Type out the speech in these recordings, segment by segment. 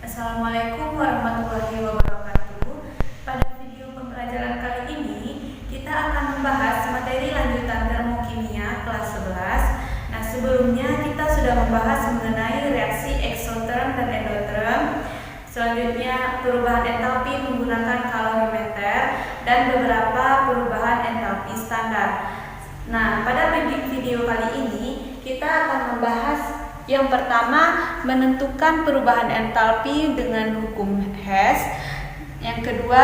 Assalamualaikum warahmatullahi wabarakatuh. Pada video pembelajaran kali ini, kita akan membahas materi lanjutan termokimia kelas 11. Nah, sebelumnya kita sudah membahas mengenai reaksi eksoterm dan endoterm. Selanjutnya, perubahan entalpi menggunakan kalorimeter dan beberapa perubahan entalpi standar. Nah, pada video kali ini, kita akan membahas yang pertama, menentukan perubahan entalpi dengan hukum Hess. Yang kedua,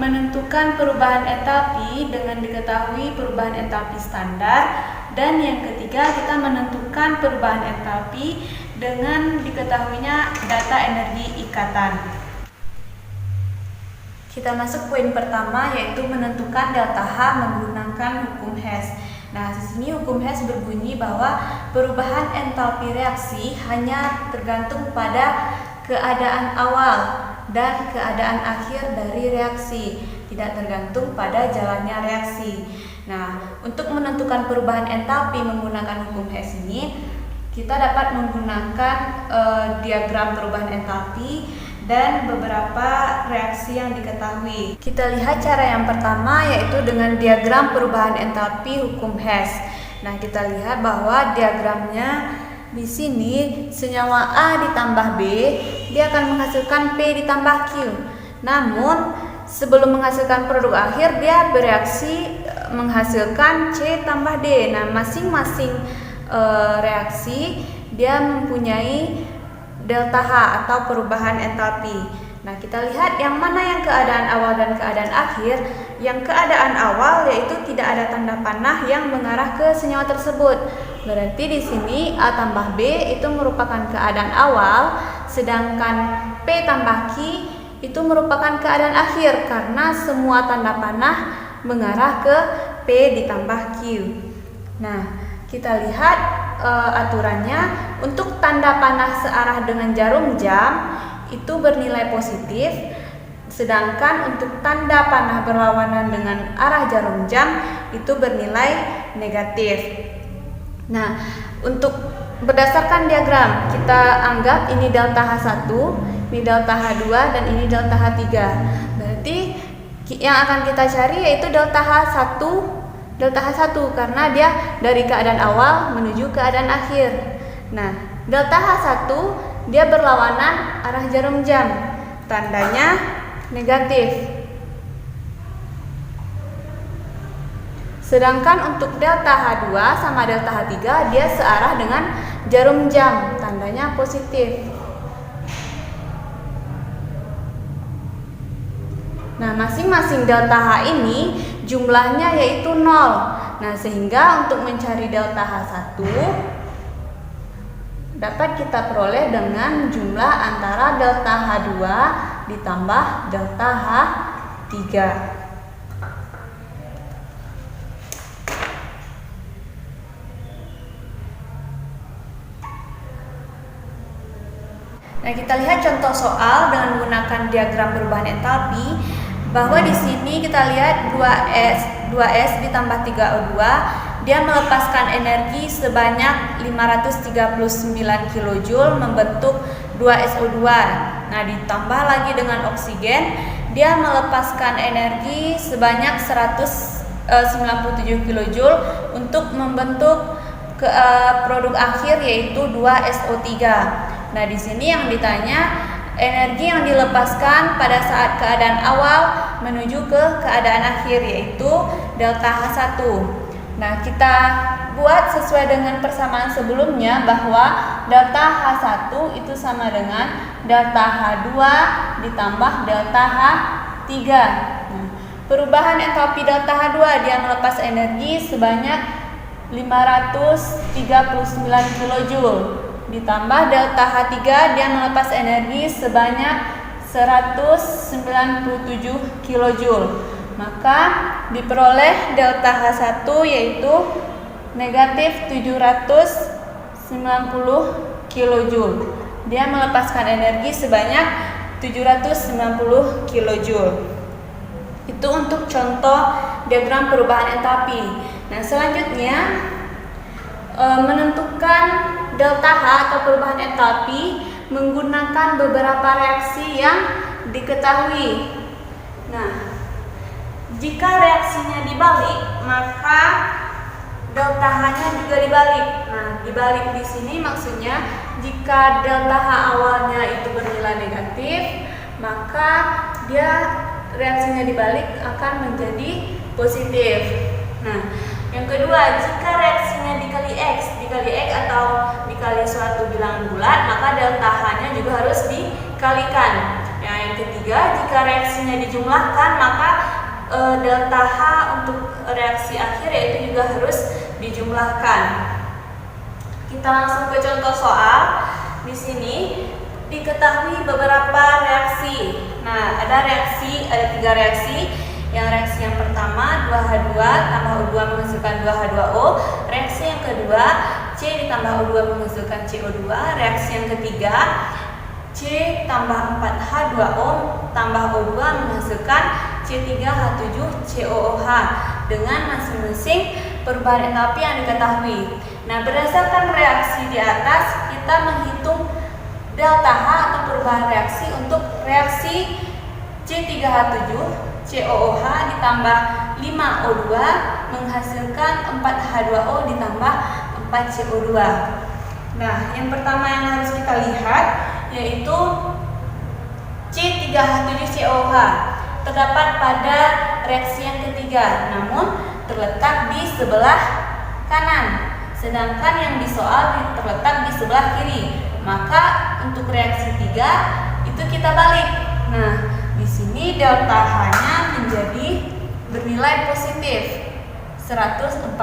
menentukan perubahan entalpi dengan diketahui perubahan entalpi standar. Dan yang ketiga, kita menentukan perubahan entalpi dengan diketahuinya data energi ikatan. Kita masuk poin pertama, yaitu menentukan delta H menggunakan hukum Hess. Nah, di sini hukum Hess berbunyi bahwa perubahan entalpi reaksi hanya tergantung pada keadaan awal dan keadaan akhir dari reaksi, tidak tergantung pada jalannya reaksi. Nah, untuk menentukan perubahan entalpi menggunakan hukum Hess ini, kita dapat menggunakan diagram perubahan entalpi dan beberapa reaksi yang diketahui. Kita lihat cara yang pertama, yaitu dengan diagram perubahan entalpi hukum Hess. Nah, kita lihat bahwa diagramnya di sini senyawa A ditambah B, dia akan menghasilkan P ditambah Q. Namun, sebelum menghasilkan produk akhir, dia bereaksi menghasilkan C tambah D. Nah, masing-masing reaksi dia mempunyai delta H atau perubahan entalpi. Nah, kita lihat yang mana yang keadaan awal dan keadaan akhir. Yang keadaan awal yaitu tidak ada tanda panah yang mengarah ke senyawa tersebut. Berarti di sini A tambah B itu merupakan keadaan awal, sedangkan P tambah Q itu merupakan keadaan akhir karena semua tanda panah mengarah ke P ditambah Q. Nah, kita lihat aturannya. Untuk tanda panah searah dengan jarum jam itu bernilai positif, sedangkan untuk tanda panah berlawanan dengan arah jarum jam itu bernilai negatif. Nah, untuk berdasarkan diagram, kita anggap ini delta H1, ini delta H2, dan ini delta H3. Berarti yang akan kita cari yaitu delta H1 karena dia dari keadaan awal menuju keadaan akhir. Nah, delta H1 dia berlawanan arah jarum jam, tandanya negatif. Sedangkan untuk delta H2 sama delta H3 dia searah dengan jarum jam, tandanya positif. Nah, masing-masing delta H ini jumlahnya yaitu 0. Nah, sehingga untuk mencari delta H1 dapat kita peroleh dengan jumlah antara delta H2 ditambah delta H3. Nah, kita lihat contoh soal dengan menggunakan diagram perubahan entalpi. Bahwa di sini kita lihat 2S ditambah 3O2, dia melepaskan energi sebanyak 539 kJ membentuk 2SO2. Nah, ditambah lagi dengan oksigen, dia melepaskan energi sebanyak 197 kJ untuk membentuk produk akhir yaitu 2SO3. Nah, di sini yang ditanya energi yang dilepaskan pada saat keadaan awal menuju ke keadaan akhir yaitu delta H1. Nah, kita buat sesuai dengan persamaan sebelumnya bahwa delta H1 itu sama dengan delta H2 ditambah delta H3. Nah, perubahan entalpi delta H2 dia melepas energi sebanyak 539 kJ. Ditambah delta H3 dia melepas energi sebanyak 197 kJ. Maka diperoleh delta H1 yaitu negatif 790 kJ. Dia melepaskan energi sebanyak 790 kJ. Itu untuk contoh diagram perubahan entalpi. Nah, selanjutnya menentukan delta H atau perubahan entalpi menggunakan beberapa reaksi yang diketahui. Nah, jika reaksinya dibalik, maka delta H-nya juga dibalik. Nah, dibalik di sini maksudnya jika delta H awalnya itu bernilai negatif, maka dia reaksinya dibalik akan menjadi positif. Nah, yang kedua, jika reaksinya dikali X atau dikali suatu bilangan bulat, maka delta H-nya juga harus dikalikan. Yang ketiga, jika reaksinya dijumlahkan, maka delta H untuk reaksi akhir yaitu juga harus dijumlahkan. Kita langsung ke contoh soal. Di sini diketahui beberapa reaksi. Nah, ada 3 reaksi. Yang reaksi yang pertama 2H2 tambah O2 menghasilkan 2H2O. Reaksi yang kedua C ditambah O2 menghasilkan CO2. Reaksi yang ketiga C tambah 4H2O tambah O2 menghasilkan C3H7COOH dengan masing-masing perubahan entalpi yang diketahui. Nah, berdasarkan reaksi di atas, kita menghitung delta H atau perubahan reaksi untuk reaksi C3H7COOH ditambah 5O2 menghasilkan 4H2O ditambah 4CO2. Nah, yang pertama yang harus kita lihat yaitu C3H7COOH terdapat pada reaksi yang ketiga, namun terletak di sebelah kanan, sedangkan yang di soal terletak di sebelah kiri. Maka untuk reaksi 3 itu kita balik. Nah, di sini delta H-nya menjadi bernilai positif 147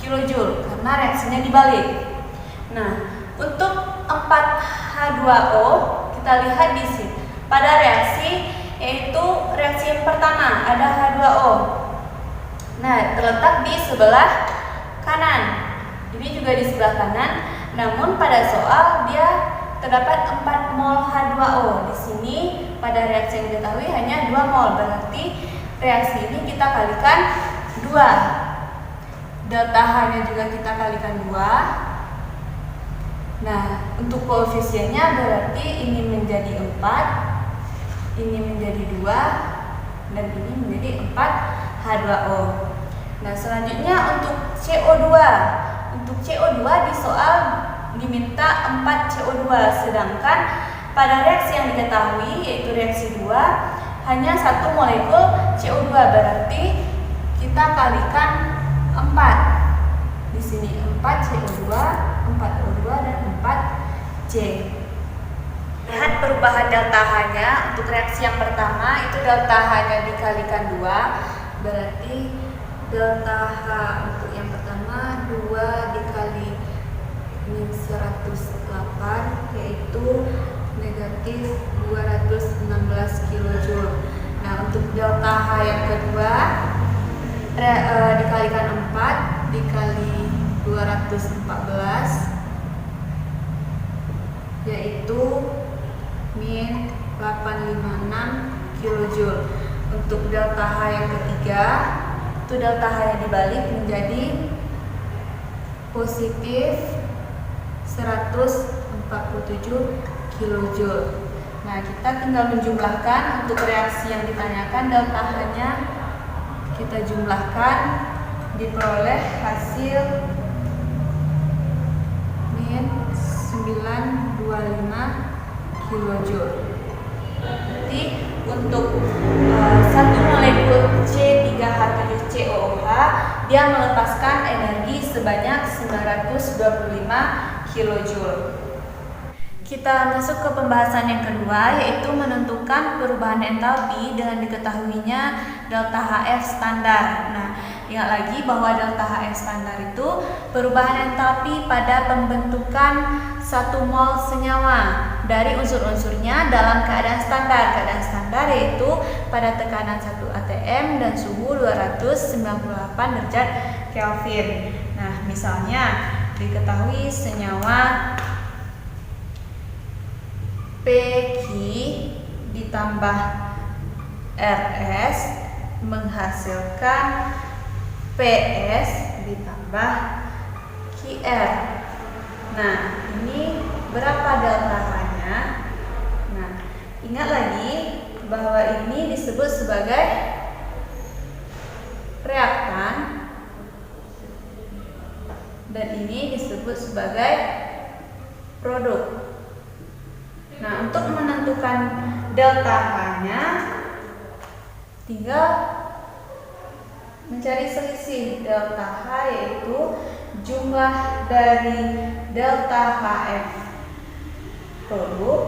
kJ karena reaksinya dibalik. Nah, untuk 4H2O kita lihat di sini pada reaksi yaitu reaksi yang pertama ada H2O. Nah, terletak di sebelah kanan. Ini juga di sebelah kanan, namun pada soal dia terdapat 4 mol H2O. Di sini pada reaksi yang diketahui hanya 2 mol, berarti reaksi ini kita kalikan 2. Delta H-nya juga kita kalikan 2. Nah, untuk koefisiennya berarti ini menjadi 4, ini menjadi 2, dan ini menjadi 4H2O. Nah, selanjutnya untuk CO2. Untuk CO2 di soal diminta 4CO2, sedangkan pada reaksi yang diketahui yaitu reaksi 2 hanya 1 molekul CO2, berarti kita kalikan 4. Di sini 4CO2, 4O2 dan 4C. Lihat perubahan delta H-nya. Untuk reaksi yang pertama itu delta H-nya dikalikan 2, berarti delta H untuk yang pertama 2 dikali min 108 yaitu negatif 216 kJ. Nah, untuk delta H yang kedua dikalikan 4 dikali 214 yaitu min 856 kJ. Untuk delta H yang ketiga itu delta H yang dibalik menjadi positif 147 kJ. Nah, kita tinggal menjumlahkan. Untuk reaksi yang ditanyakan delta H-nya kita jumlahkan, diperoleh hasil min 925 kJ. Jadi untuk 1 molekul C3H7COOH dia melepaskan energi sebanyak 925 kJ. Kita masuk ke pembahasan yang kedua, yaitu menentukan perubahan entalpi dengan diketahuinya delta HF standar. Nah, ingat lagi bahwa delta HF standar itu perubahan entalpi pada pembentukan 1 mol senyawa dari unsur-unsurnya dalam keadaan standar. Keadaan standar yaitu pada tekanan 1 atm dan suhu 298 derajat Kelvin. Nah, misalnya diketahui senyawa PQ ditambah RS menghasilkan PS ditambah QR. Nah, ini berapa delta H-nya? Nah, ingat lagi bahwa ini disebut sebagai reaktan dan ini disebut sebagai produk. Nah, untuk menentukan delta H-nya tinggal mencari selisih delta H, yaitu jumlah dari delta HF produk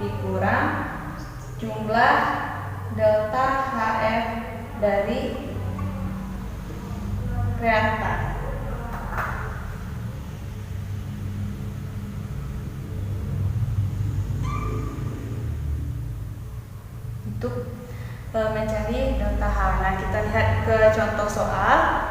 dikurang jumlah delta HF dari reaktan. Untuk mencari delta H. Nah, kita lihat ke contoh soal.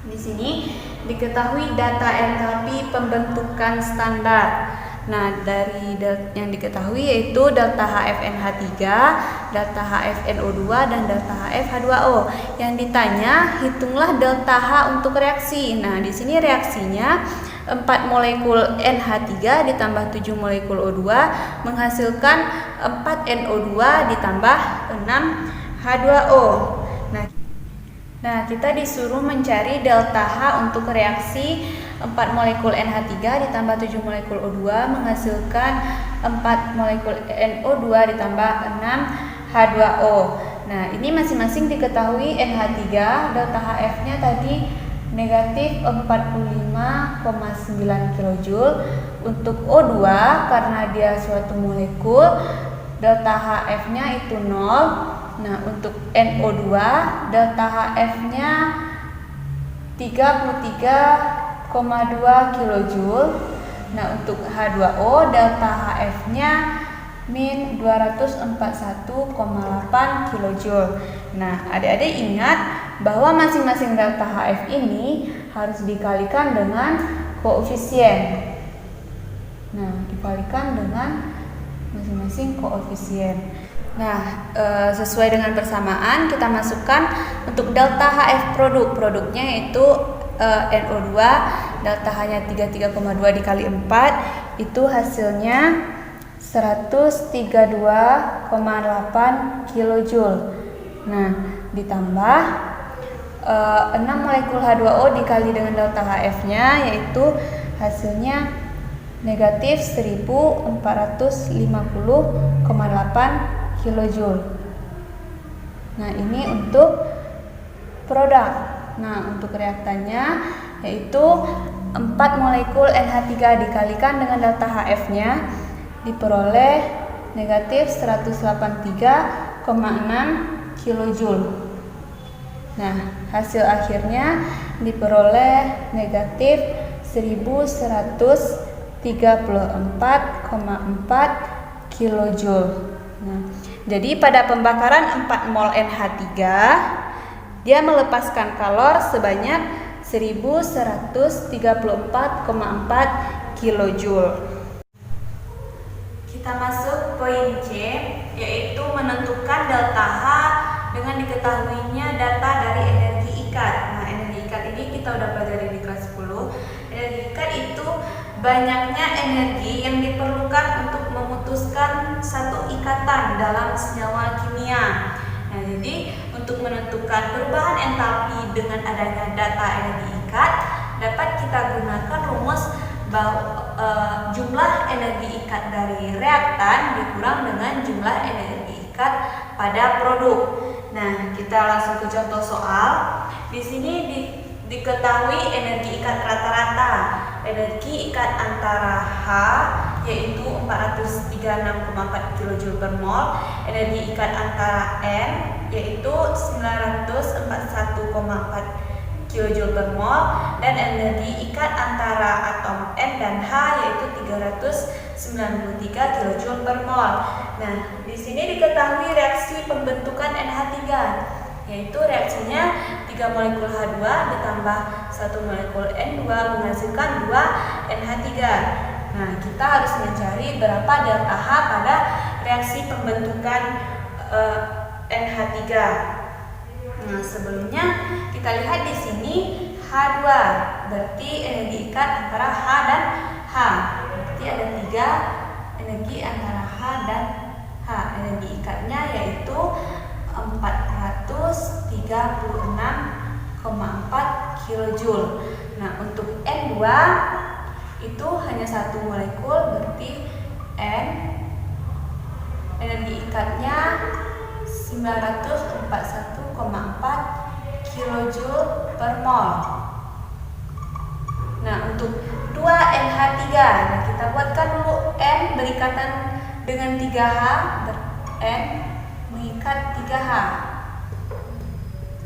Di sini diketahui data entalpi pembentukan standar. Nah, dari yang diketahui yaitu delta HFNH3, delta HFNO2 dan delta HFH2O. Yang ditanya, hitunglah delta H untuk reaksi. Nah, di sini reaksinya 4 molekul NH3 ditambah 7 molekul O2 menghasilkan 4 NO2 ditambah 6 H2O. Nah, kita disuruh mencari delta H untuk reaksi 4 molekul NH3 ditambah 7 molekul O2 menghasilkan 4 molekul NO2 ditambah 6 H2O. Nah, ini masing-masing diketahui NH3, delta HF-nya tadi negatif 45,9 kJ. Untuk O2 karena dia suatu molekul, delta HF-nya itu 0. Nah, untuk NO2 delta HF-nya 33,2 kJ. Nah, untuk H2O delta HF-nya min 241,8 kJ. Nah, adik-adik ingat bahwa masing-masing delta HF ini harus dikalikan dengan koefisien. Nah, dikalikan dengan masing-masing koefisien. Nah, sesuai dengan persamaan kita masukkan untuk delta HF produknya yaitu NO2, delta H-nya 33,2 dikali 4 itu hasilnya 132,8 kJ. Nah, ditambah 6 molekul H2O dikali dengan delta HF-nya yaitu hasilnya negatif 1450,8 kJ. Nah, ini untuk produk. Nah, untuk reaktannya yaitu 4 molekul NH3 dikalikan dengan delta HF-nya diperoleh negatif 183,6 kJ. Nah, hasil akhirnya diperoleh negatif 1134,4 kJ. Nah, jadi pada pembakaran 4 mol NH3 dia melepaskan kalor sebanyak 1134,4 kJ. Kita masuk poin C, yaitu menentukan delta H dengan diketahuinya data dari energi ikat. Nah, energi ikat ini kita udah pelajari di kelas 10. Energi ikat itu banyaknya energi yang diperlukan untuk memutuskan satu ikatan dalam senyawa kimia. Nah, jadi untuk menentukan perubahan entalpi dengan adanya data energi ikat dapat kita gunakan rumus bahwa jumlah energi ikat dari reaktan dikurang dengan jumlah energi ikat pada produk. Nah, kita langsung ke contoh soal. Di sini diketahui energi ikat rata-rata. Energi ikat antara H yaitu 436,4 kJ per mol, energi ikat antara N yaitu 941,4 kJ per mol, dan energi ikat antara atom N dan H yaitu 393 kJ per mol. Nah, di sini diketahui reaksi pembentukan NH3, yaitu reaksinya 3 molekul H2 ditambah 1 molekul N2 menghasilkan 2 NH3. Nah, kita harus mencari berapa delta H pada reaksi pembentukan NH3. Nah, sebelumnya kita lihat di sini H H2. Berarti energi ikat antara H dan H. Berarti ada 3 energi antara H dan H. Energi ikatnya yaitu 436,4 kilojoule. Nah, untuk N2 itu hanya satu molekul, berarti N energi ikatnya 941,4 kilojoule per mol. Nah, untuk 2NH3, nah kita buatkan dulu N berikatan dengan 3H, N mengikat 3H.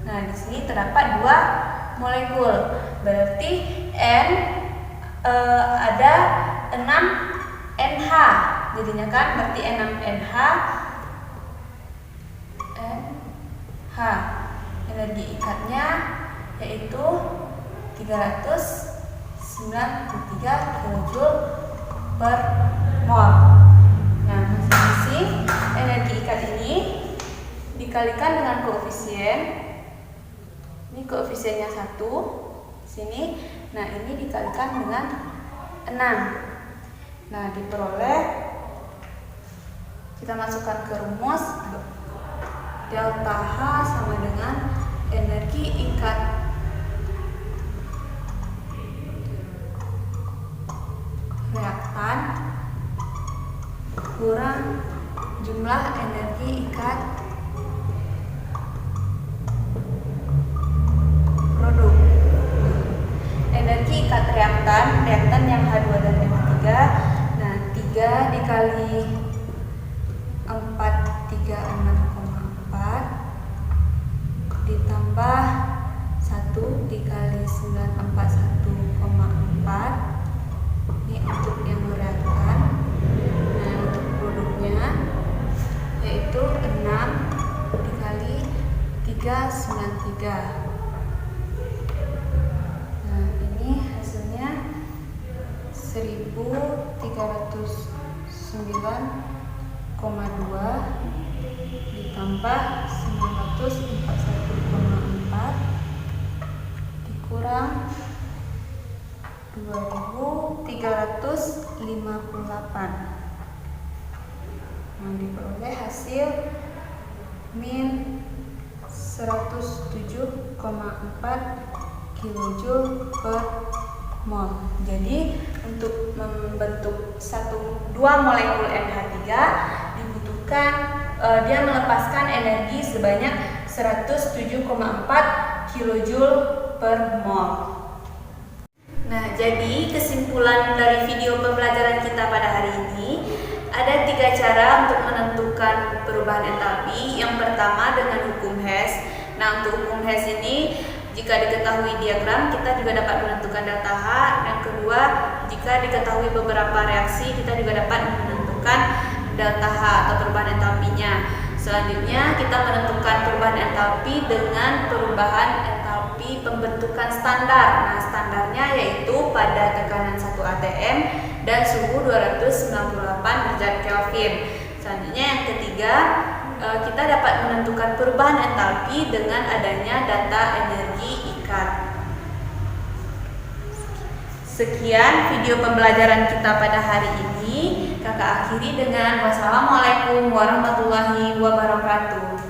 Nah, di sini terdapat 2 molekul. Berarti N ada 6NH. Jadinya kan berarti 6NH NH. Energi ikatnya yaitu 393 kilojoule per mol. Nah, masing-masing energi ikat ini dikalikan dengan koefisien. Ini koefisiennya 1 sini. Nah, ini dikalikan dengan 6. Nah, diperoleh, kita masukkan ke rumus, delta H sama dengan energi ikat reaktan kurang jumlah energi ikat produk. Energi ikat reaktan yang H2 dan N3. Nah, 3 dikali 436,4 ditambah 1 dikali 941,4. Ini untuk yang reaktan. Nah, untuk produknya yaitu 6 dikali 393. Nah, ini hasilnya 1309,2 ditambah 941,4 dikurang 2358. Nah, diperoleh hasil min 107,4 kilojoule per mol. Jadi untuk membentuk 2 molekul NH3 dibutuhkan dia melepaskan energi sebanyak 107,4 kilojoule per mol. Nah, jadi kesimpulan dari video pembelajaran kita pada hari ini, ada 3 cara untuk menentukan perubahan entalpi. Yang pertama dengan hukum Hess. Nah, untuk hukum Hess ini, jika diketahui diagram, kita juga dapat menentukan delta H. Yang kedua, jika diketahui beberapa reaksi, kita juga dapat menentukan delta H atau perubahan entalpinya. Selanjutnya, kita menentukan perubahan entalpi dengan perubahan entalpi pembentukan standar. Nah, standarnya yaitu pada tekanan 1 atm dan suhu 298 derajat Kelvin. Selanjutnya, yang ketiga, kita dapat menentukan perubahan entalpi dengan adanya data energi ikat. Sekian video pembelajaran kita pada hari ini. Kakak akhiri dengan wassalamualaikum warahmatullahi wabarakatuh.